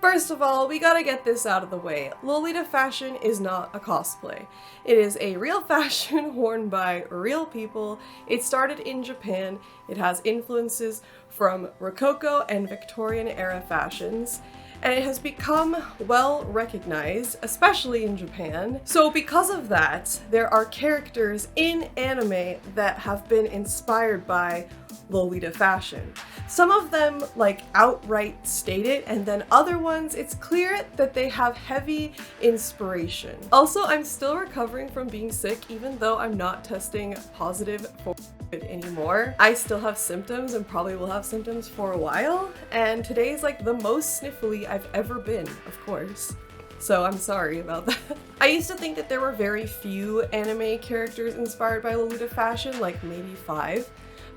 First of all, we gotta get this out of the way. Lolita fashion is not a cosplay. It is a real fashion worn by real people. It started in Japan. It has influences from Rococo and Victorian era fashions, and it has become well recognized, especially in Japan. So because of that, there are characters in anime that have been inspired by Lolita fashion. Some of them like outright state it, and then other ones it's clear that they have heavy inspiration. Also, I'm still recovering from being sick even though I'm not testing positive for it anymore. I still have symptoms and probably will have symptoms for a while, and today is like the most sniffly I've ever been, of course. So I'm sorry about that. I used to think that there were very few anime characters inspired by Lolita fashion, like maybe 5.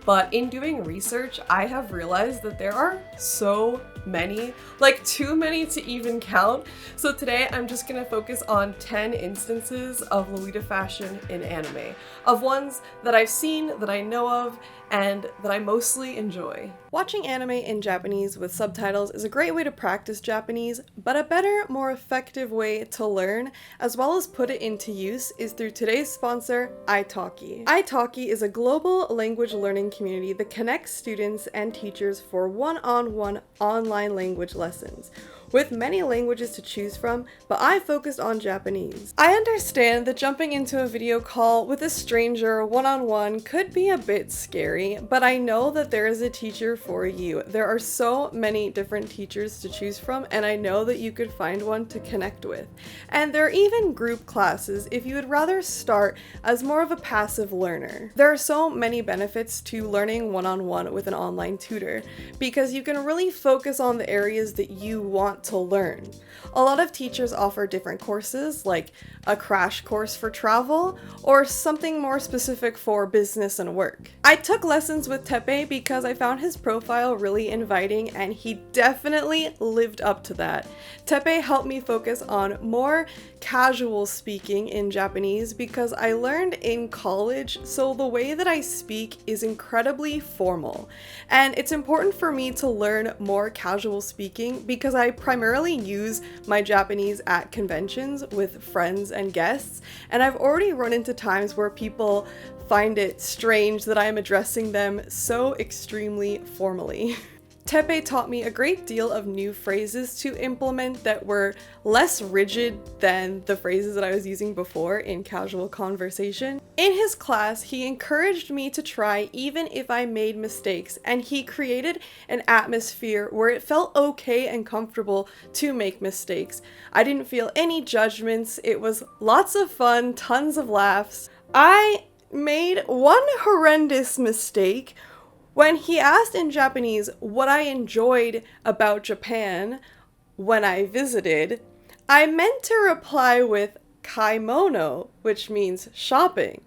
But in doing research, I have realized that there are so many, like too many to even count. So today I'm just gonna focus on 10 instances of Lolita fashion in anime, of ones that I've seen, that I know of, and that I mostly enjoy. Watching anime in Japanese with subtitles is a great way to practice Japanese, but a better, more effective way to learn, as well as put it into use, is through today's sponsor, italki. Italki is a global language learning community that connects students and teachers for one-on-one online language lessons, with many languages to choose from, but I focused on Japanese. I understand that jumping into a video call with a stranger one-on-one could be a bit scary, but I know that there is a teacher for you. There are so many different teachers to choose from, and I know that you could find one to connect with. And there are even group classes if you would rather start as more of a passive learner. There are so many benefits to learning one-on-one with an online tutor, because you can really focus on the areas that you want to learn. A lot of teachers offer different courses, like a crash course for travel, or something more specific for business and work. I took lessons with Teppei because I found his profile really inviting, and he definitely lived up to that. Teppei helped me focus on more casual speaking in Japanese because I learned in college, so the way that I speak is incredibly formal. And it's important for me to learn more casual speaking because I primarily use my Japanese at conventions with friends and guests, and I've already run into times where people find it strange that I am addressing them so extremely formally. Teppei taught me a great deal of new phrases to implement that were less rigid than the phrases that I was using before in casual conversation. In his class, he encouraged me to try even if I made mistakes, and he created an atmosphere where it felt okay and comfortable to make mistakes. I didn't feel any judgments. It was lots of fun, tons of laughs. I made one horrendous mistake when he asked in Japanese what I enjoyed about Japan when I visited. I meant to reply with kaimono, which means shopping,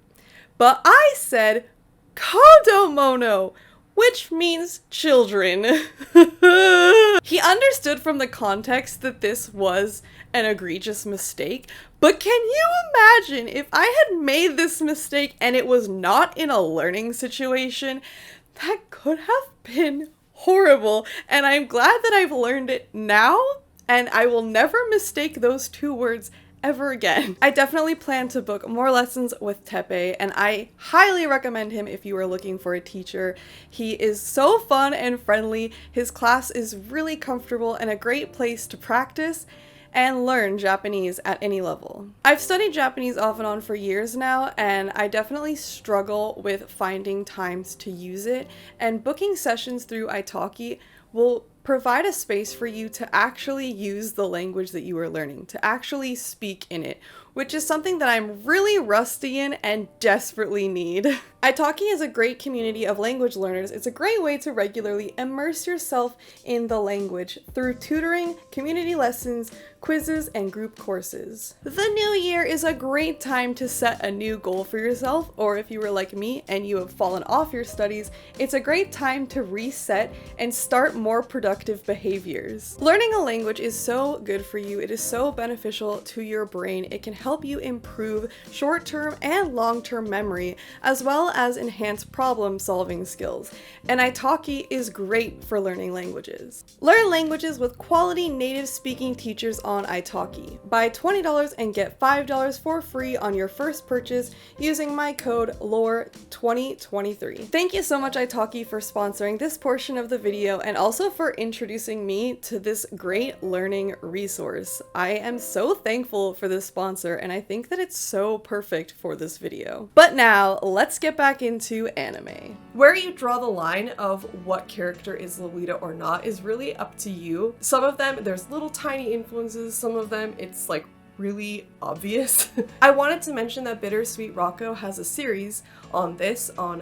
but I said kodomono, which means children. He understood from the context that this was an egregious mistake, but can you imagine if I had made this mistake and it was not in a learning situation? That could have been horrible, and I'm glad that I've learned it now, and I will never mistake those two words ever again. I definitely plan to book more lessons with Teppei, and I highly recommend him if you are looking for a teacher. He is so fun and friendly, his class is really comfortable and a great place to practice and learn Japanese at any level. I've studied Japanese off and on for years now, and I definitely struggle with finding times to use it, and booking sessions through italki will provide a space for you to actually use the language that you are learning, to actually speak in it, which is something that I'm really rusty in and desperately need. Italki is a great community of language learners. It's a great way to regularly immerse yourself in the language through tutoring, community lessons, quizzes, and group courses. The new year is a great time to set a new goal for yourself, or if you were like me and you have fallen off your studies, it's a great time to reset and start more productive behaviors. Learning a language is so good for you. It is so beneficial to your brain. It can help you improve short-term and long-term memory, as well well as enhance problem-solving skills, and italki is great for learning languages. Learn languages with quality native-speaking teachers on italki. Buy $20 and get $5 for free on your first purchase using my code LORE2023. Thank you so much italki for sponsoring this portion of the video and also for introducing me to this great learning resource. I am so thankful for this sponsor, and I think that it's so perfect for this video. But now, let's get back into anime. Where you draw the line of what character is Lolita or not is really up to you. Some of them, there's little tiny influences, some of them it's like really obvious. I wanted to mention that Bittersweet Rocco has a series on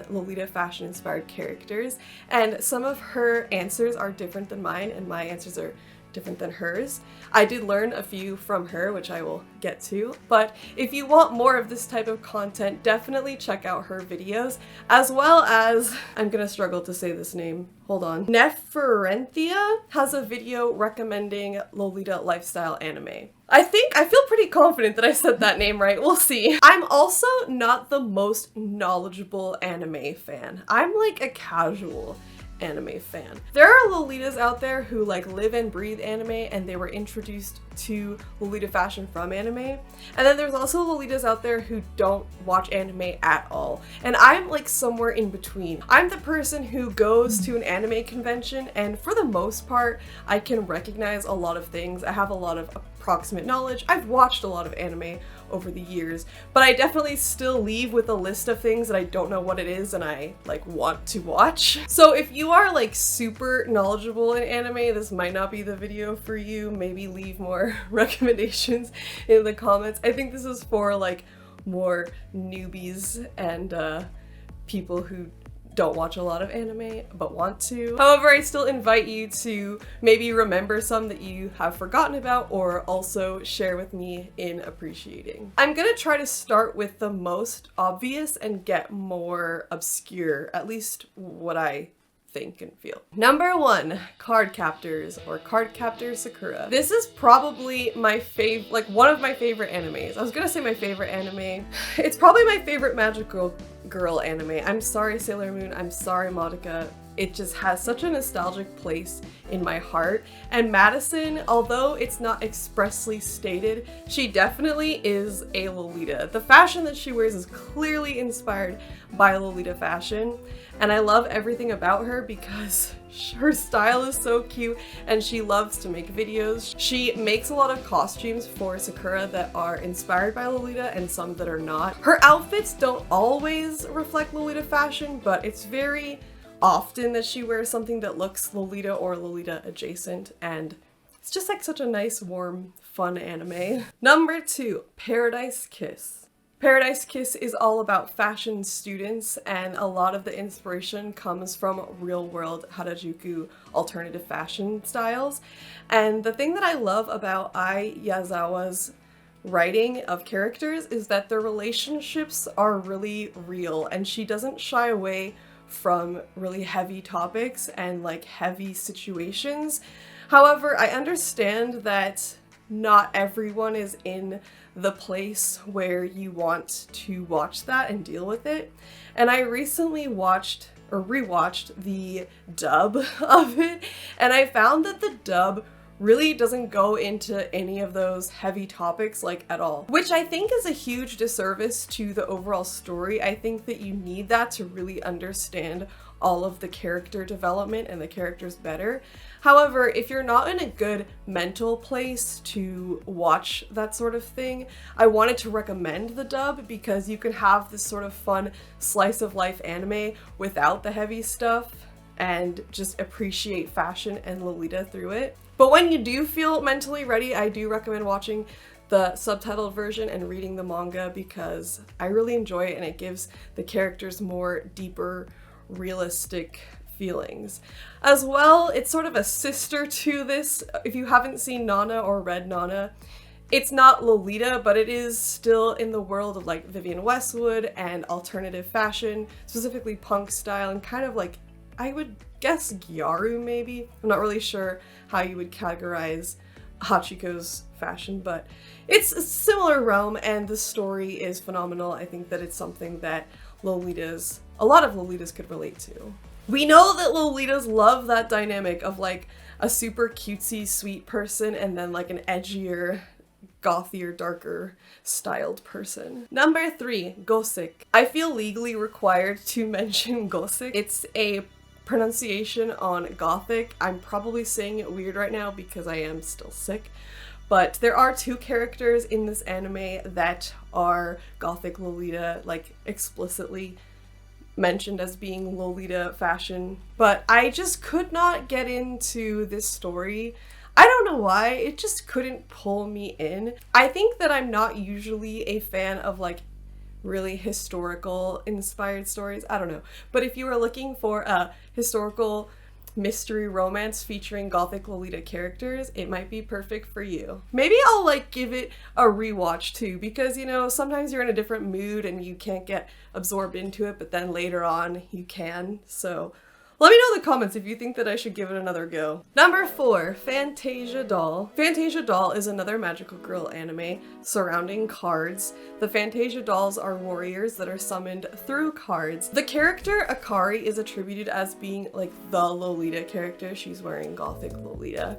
Lolita fashion inspired characters, and some of her answers are different than mine and my answers are different than hers. I did learn a few from her, which I will get to, but if you want more of this type of content, definitely check out her videos, as well as, I'm gonna struggle to say this name, hold on, Neferenthia has a video recommending Lolita lifestyle anime. I feel pretty confident that I said that name right, we'll see. I'm also not the most knowledgeable anime fan. I'm like a casual anime fan. There are Lolitas out there who like live and breathe anime and they were introduced to Lolita fashion from anime. And then there's also Lolitas out there who don't watch anime at all. And I'm like somewhere in between. I'm the person who goes to an anime convention and for the most part, I can recognize a lot of things. I have a lot of approximate knowledge. I've watched a lot of anime over the years, but I definitely still leave with a list of things that I don't know what it is and I like want to watch. So if you are like super knowledgeable in anime, this might not be the video for you. Maybe leave more recommendations in the comments. I think this is for like more newbies and people who don't watch a lot of anime but want to. However, I still invite you to maybe remember some that you have forgotten about or also share with me in appreciating. I'm gonna try to start with the most obvious and get more obscure, at least what I think and feel. Number 1, Cardcaptors or Cardcaptor Sakura. This is probably my one of my favorite animes. I was gonna say my favorite anime. It's probably my favorite magical girl anime. I'm sorry Sailor Moon, I'm sorry Madoka. It just has such a nostalgic place in my heart. And Madison, although it's not expressly stated, she definitely is a Lolita. The fashion that she wears is clearly inspired by Lolita fashion. And I love everything about her because her style is so cute and she loves to make videos. She makes a lot of costumes for Sakura that are inspired by Lolita and some that are not. Her outfits don't always reflect Lolita fashion, but it's very often that she wears something that looks Lolita or Lolita adjacent, and it's just like such a nice, warm, fun anime. Number 2, Paradise Kiss. Paradise Kiss is all about fashion students, and a lot of the inspiration comes from real-world Harajuku alternative fashion styles. And the thing that I love about Ai Yazawa's writing of characters is that their relationships are really real, and she doesn't shy away from really heavy topics and like heavy situations. However, I understand that not everyone is in the place where you want to watch that and deal with it. And I recently watched or rewatched the dub of it, and I found that the dub really doesn't go into any of those heavy topics like at all, which I think is a huge disservice to the overall story. I think that you need that to really understand all of the character development and the characters better. However, if you're not in a good mental place to watch that sort of thing, I wanted to recommend the dub because you can have this sort of fun slice of life anime without the heavy stuff and just appreciate fashion and Lolita through it. But when you do feel mentally ready, I do recommend watching the subtitled version and reading the manga because I really enjoy it and it gives the characters more deeper, realistic feelings. As well, it's sort of a sister to this. If you haven't seen Nana or read Nana, it's not Lolita, but it is still in the world of like Vivienne Westwood and alternative fashion, specifically punk style and kind of like, I would guess Gyaru maybe? I'm not really sure how you would categorize Hachiko's fashion, but it's a similar realm and the story is phenomenal. I think that it's something that a lot of Lolitas could relate to. We know that Lolitas love that dynamic of like a super cutesy, sweet person and then like an edgier, gothier, darker styled person. Number 3, Gosick. I feel legally required to mention Gosick. It's a pronunciation on Gothic. I'm probably saying it weird right now because I am still sick. But there are 2 characters in this anime that are Gothic Lolita, like explicitly mentioned as being Lolita fashion, but I just could not get into this story. I don't know why, it just couldn't pull me in. I think that I'm not usually a fan of like really historical inspired stories, I don't know. But if you are looking for a historical mystery romance featuring Gothic Lolita characters, it might be perfect for you. Maybe I'll like give it a rewatch too, because you know, sometimes you're in a different mood and you can't get absorbed into it, but then later on you can. So let me know in the comments if you think that I should give it another go. Number 4, Fantasista Doll. Fantasista Doll is another magical girl anime surrounding cards. The Fantasista Dolls are warriors that are summoned through cards. The character Akari is attributed as being like the Lolita character. She's wearing Gothic Lolita.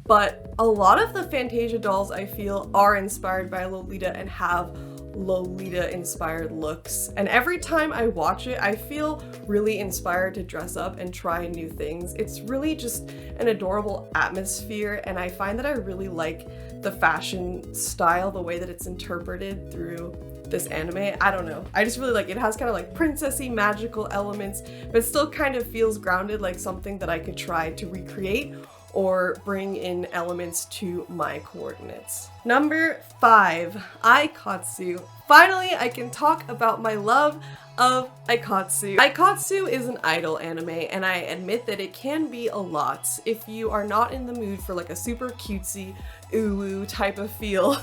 But a lot of the Fantasista Dolls I feel are inspired by Lolita and have Lolita inspired looks, and every time I watch it I feel really inspired to dress up and try new things. It's really just an adorable atmosphere, and I find that I really like the fashion style, the way that it's interpreted through this anime. I don't know, I just really like it. It has kind of like princessy magical elements, but it still kind of feels grounded, like something that I could try to recreate or bring in elements to my coordinates. Number 5, Aikatsu. Finally, I can talk about my love of Aikatsu. Aikatsu is an idol anime, and I admit that it can be a lot if you are not in the mood for like a super cutesy, ooh type of feel.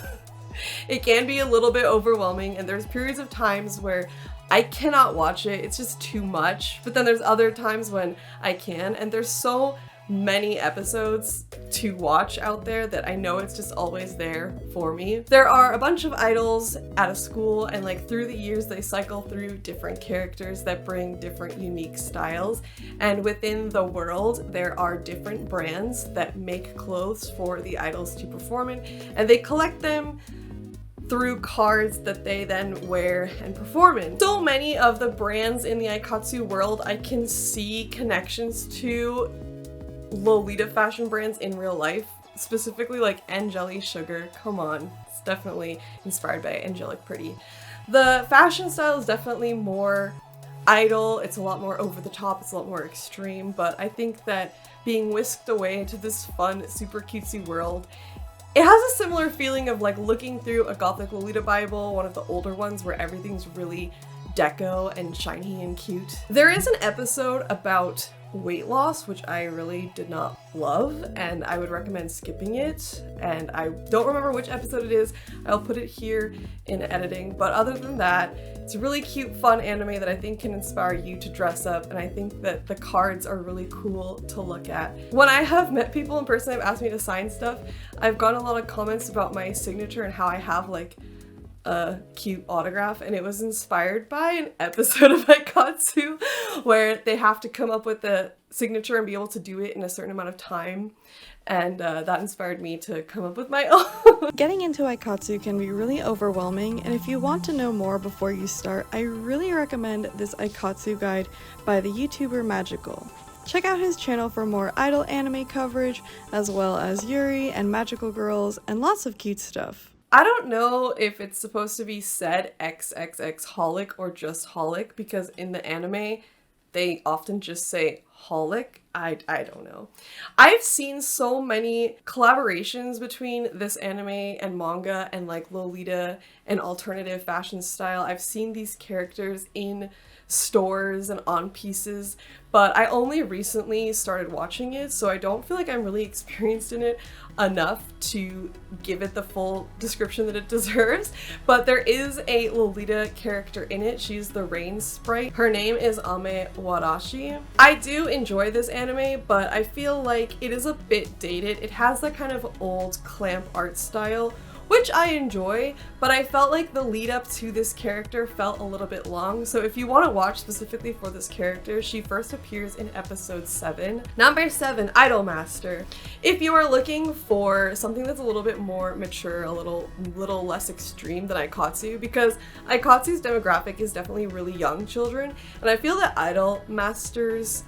It can be a little bit overwhelming, and there's periods of times where I cannot watch it, it's just too much, but then there's other times when I can, and there's so many episodes to watch out there that I know it's just always there for me. There are a bunch of idols at a school, and like through the years they cycle through different characters that bring different unique styles, and within the world there are different brands that make clothes for the idols to perform in, and they collect them through cards that they then wear and perform in. So many of the brands in the Aikatsu world I can see connections to Lolita fashion brands in real life, specifically like Angelic Sugar. Come on, it's definitely inspired by Angelic Pretty. The fashion style is definitely more idol, it's a lot more over the top, it's a lot more extreme, but I think that being whisked away into this fun, super cutesy world, it has a similar feeling of like looking through a Gothic Lolita Bible, one of the older ones where everything's really deco and shiny and cute. There is an episode about weight loss, which I really did not love, and I would recommend skipping it, and I don't remember which episode it is. I'll put it here in editing, but other than that, it's a really cute, fun anime that I think can inspire you to dress up, and I think that the cards are really cool to look at. When I have met people in person, they've asked me to sign stuff, I've gotten a lot of comments about my signature and how I have like a cute autograph, and it was inspired by an episode of Aikatsu where they have to come up with the signature and be able to do it in a certain amount of time, and that inspired me to come up with my own. Getting into Aikatsu can be really overwhelming, and if you want to know more before you start, I really recommend this Aikatsu guide by the YouTuber Magical. Check out his channel for more idol anime coverage, as well as Yuri and Magical Girls and lots of cute stuff. I don't know if it's supposed to be said xxxholic or just holic, because in the anime they often just say holic. I don't know. I've seen so many collaborations between this anime and manga and like Lolita and alternative fashion style. I've seen these characters in stores and on pieces, but I only recently started watching it, so I don't feel like I'm really experienced in it enough to give it the full description that it deserves. But there is a Lolita character in it. She's the rain sprite. Her name is Ame Warashi. I do enjoy this anime, but I feel like it is a bit dated. It has that kind of old clamp art style which I enjoy, but I felt like the lead up to this character felt a little bit long. So if you want to watch specifically for this character, she first appears in episode 7. Number 7, Idolmaster. If you are looking for something that's a little bit more mature, a little less extreme than Aikatsu, because Aikatsu's demographic is definitely really young children, and I feel that Idolmaster's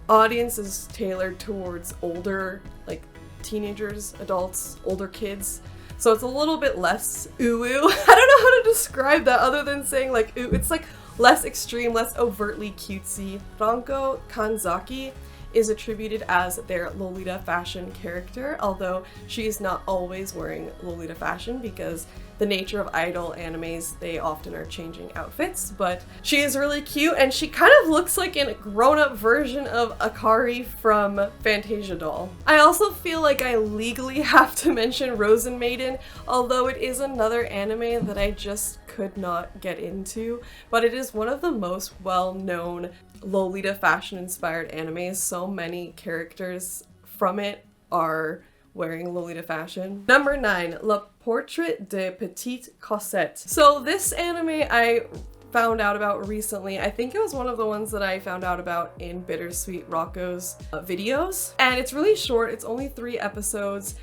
audience is tailored towards older, like teenagers, adults, older kids. So it's a little bit less ooh-ooh. I don't know how to describe that other than saying like ooh. It's like less extreme, less overtly cutesy. Ranko Kanzaki is attributed as their Lolita fashion character, although she is not always wearing Lolita fashion because the nature of idol animes, they often are changing outfits, but she is really cute and she kind of looks like a grown-up version of Akari from Fantasista Doll. I also feel like I legally have to mention Rozen Maiden, although it is another anime that I just could not get into, but it is one of the most well-known Lolita fashion inspired animes. So many characters from it are wearing Lolita fashion. Number 9, Le Portrait de Petite Cossette. So this anime I found out about recently. I think it was one of the ones that I found out about in Bittersweet Rocco's videos. And it's really short, it's only 3 episodes,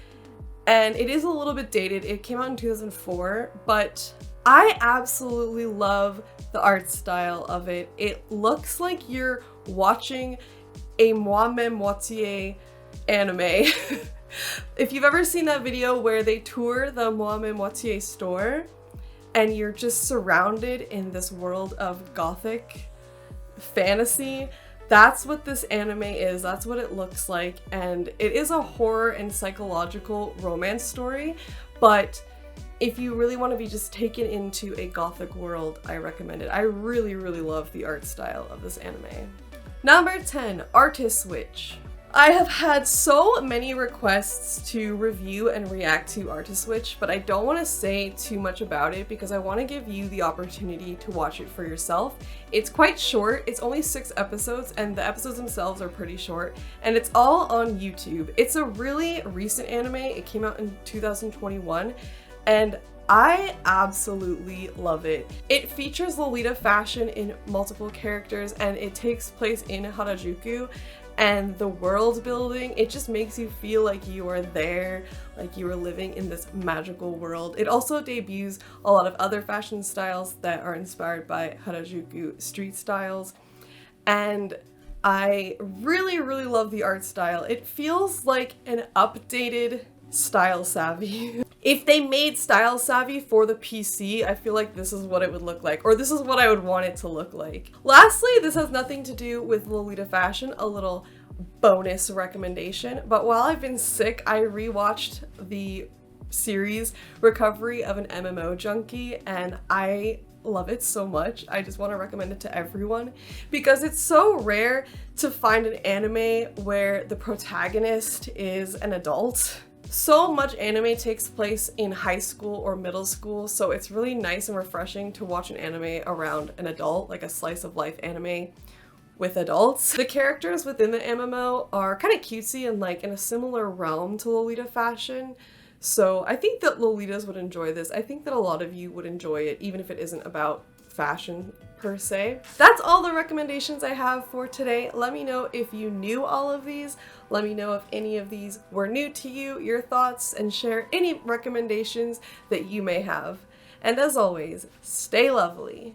and it is a little bit dated. It came out in 2004, but I absolutely love the art style of it. It looks like you're watching a moi-même moitié anime. If you've ever seen that video where they tour the moi-même moitié store and you're just surrounded in this world of gothic fantasy, that's what this anime is. That's what it looks like, and it is a horror and psychological romance story, but if you really want to be just taken into a gothic world, I recommend it. I really, really love the art style of this anime. Number 10, Artiswitch. I have had so many requests to review and react to Artiswitch, but I don't want to say too much about it because I want to give you the opportunity to watch it for yourself. It's quite short, it's only 6 episodes, and the episodes themselves are pretty short, and it's all on YouTube. It's a really recent anime, it came out in 2021, and I absolutely love it. It features Lolita fashion in multiple characters, and it takes place in Harajuku, and the world building, it just makes you feel like you are there, like you are living in this magical world. It also debuts a lot of other fashion styles that are inspired by Harajuku street styles, and I really, really love the art style. It feels like an updated Style Savvy. If they made Style Savvy for the PC, I feel like this is what it would look like, or this is what I would want it to look like. Lastly, this has nothing to do with Lolita fashion, a little bonus recommendation, but while I've been sick, I rewatched the series Recovery of an MMO Junkie, and I love it so much. I just want to recommend it to everyone because it's so rare to find an anime where the protagonist is an adult. So much anime takes place in high school or middle school, so it's really nice and refreshing to watch an anime around an adult, like a slice of life anime with adults. The characters within the MMO are kind of cutesy and like in a similar realm to Lolita fashion, so I think that Lolitas would enjoy this. I think that a lot of you would enjoy it, even if it isn't about fashion per se. That's all the recommendations I have for today. Let me know if you knew all of these. Let me know if any of these were new to you, your thoughts, and share any recommendations that you may have. And as always, stay lovely.